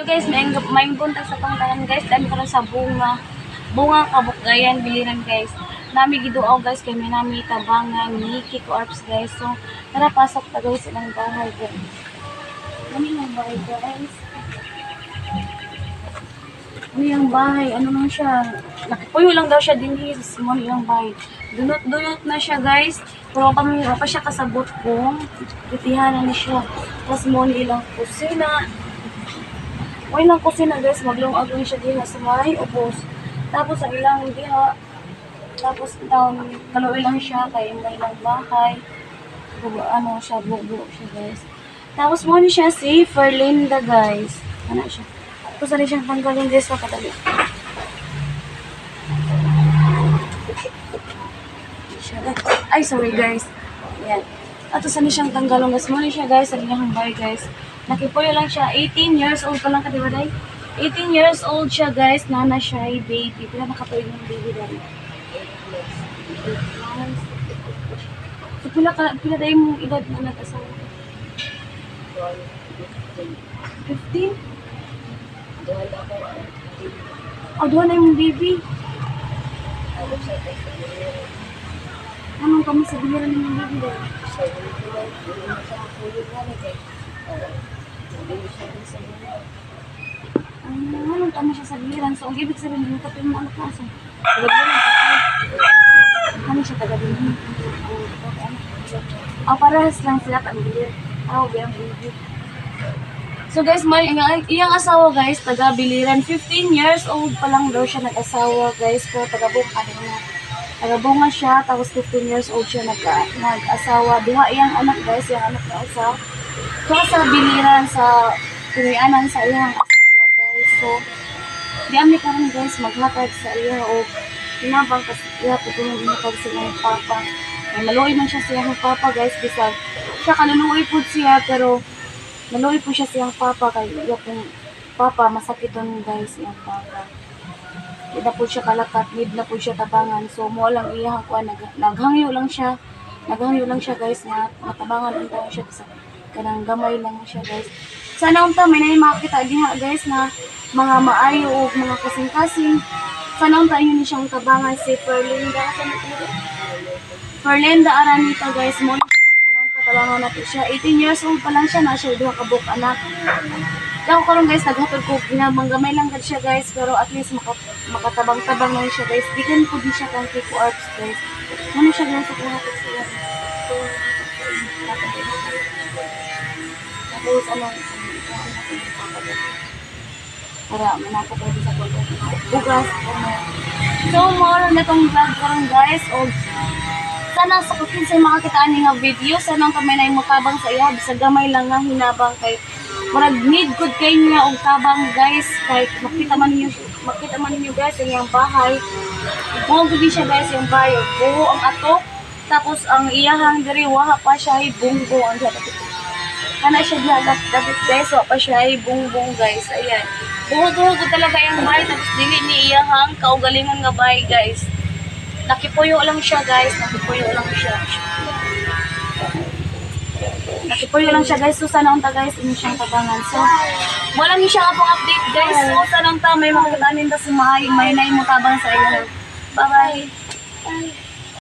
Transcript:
So guys, may buntag sa pangtalan guys, dami ko sa bunga kabukgayan biliran guys. Nami giduaw guys kay may nami tabangan ni Kiko Arps guys. So tara pasok ta guys ilang bahay guys. Ano yung bahay guys? Ano yung bahay? Ano lang siya? Nakipuyo lang daw siya din sa mo yung bahay. Dunot na siya guys. Pero kami pa siya kasabot ko. Titihanan ni siya. Tapos mo ilang kusina. May lang kusina guys, maglungag lang siya diha sa may ubos. Tapos ang ilang diha, tapos kaluoy lang siya kay may ilang bahay. Ano siya, bugo siya guys. Tapos mo siya si Ferlinda guys. Ano siya? Tapos ano siyang tanggalin guys, makadali. Ay, sorry guys. Yan. At tapos ano siyang tanggalin guys. Mo siya guys, ano niyang bay guys. Nakipuyo lang siya, 18 years old pa lang ka, diba day? 18 years old siya guys, nana siya, baby. Pila nakapuyo ng baby day. So pila day mong edad na nag-asawa? 15? Oh, doon na yung baby. Anong kami sa biliran ng baby day? Anong tama siya sa biliran? So, ang ibig sabihin, yung kapit mo anak nasa. Ano siya taga-biliran? Parehas lang sila pag-biliran. Biyang baby. So guys, iyang asawa guys, taga-biliran. 15 years old pa lang daw siya nag-asawa guys. Pero taga-bunga siya, tapos 15 years old siya nag-asawa. Duha iyang anak guys, iyang anak na asawa. Sa biliran sa kumianan sa iyang asawa guys. So di ami karon guys maghatag sa iya o tinabang kasi iya putulong ginatag sa iyang papa. Maluoy man siya sa iyang papa guys, bisag siya kaluluoy pud siya pero maluoy po siya sa iyang papa kay iya pong papa masakit don guys iyang papa. Di na po siya kalakat, need na po siya tabangan. So mo lang iyang kuan naghangyo lang siya guys nga matabangan unta siya sa kanang gamay lang siya guys. Sana unta may makita diha guys na mga maayo o mga kasing-kasing. Sana unta yun ni siyang tabangan si Ferlinda Aranita guys. Mo sana unta tabangan natin siya. 18 years old pa lang siya na siya duha ka buok anak. Daw karon guys naghatod ko nga manggamay lang gid siya guys pero at least makatabang-tabang lang siya guys. Dikan po di siya kang Kiko Arps guys. Ano siya guys sa kuhatod siya. Tapos ano para manako ko sa bugas so more na tong vlog karon guys o sana sa kukin sa makakita ani nga video sana kamay na makabang sa iya bisag gamay lang nga hinabang kay murag need good kay niya og tabang guys kay makita man ninyo guys ang bahay buo gud siya guys yung bahay buo ang atok tapos ang iyahang diri waha pa siya bunggo ang kana siya dapat guys, wa pa siya ay bungbong guys. Ayan. Buhod-buhod talaga yung bahay. Tapos dili ni iyahang kaugalingon nga bahay guys. Nakipuyo lang siya guys. Nakipuyo lang siya guys. So sana unta guys, ini siyang tabangan. So, wala ni siya kapong update guys. So sana unta may makakitanin ta si may na mo tabang sa iyo. Bye-bye. Bye.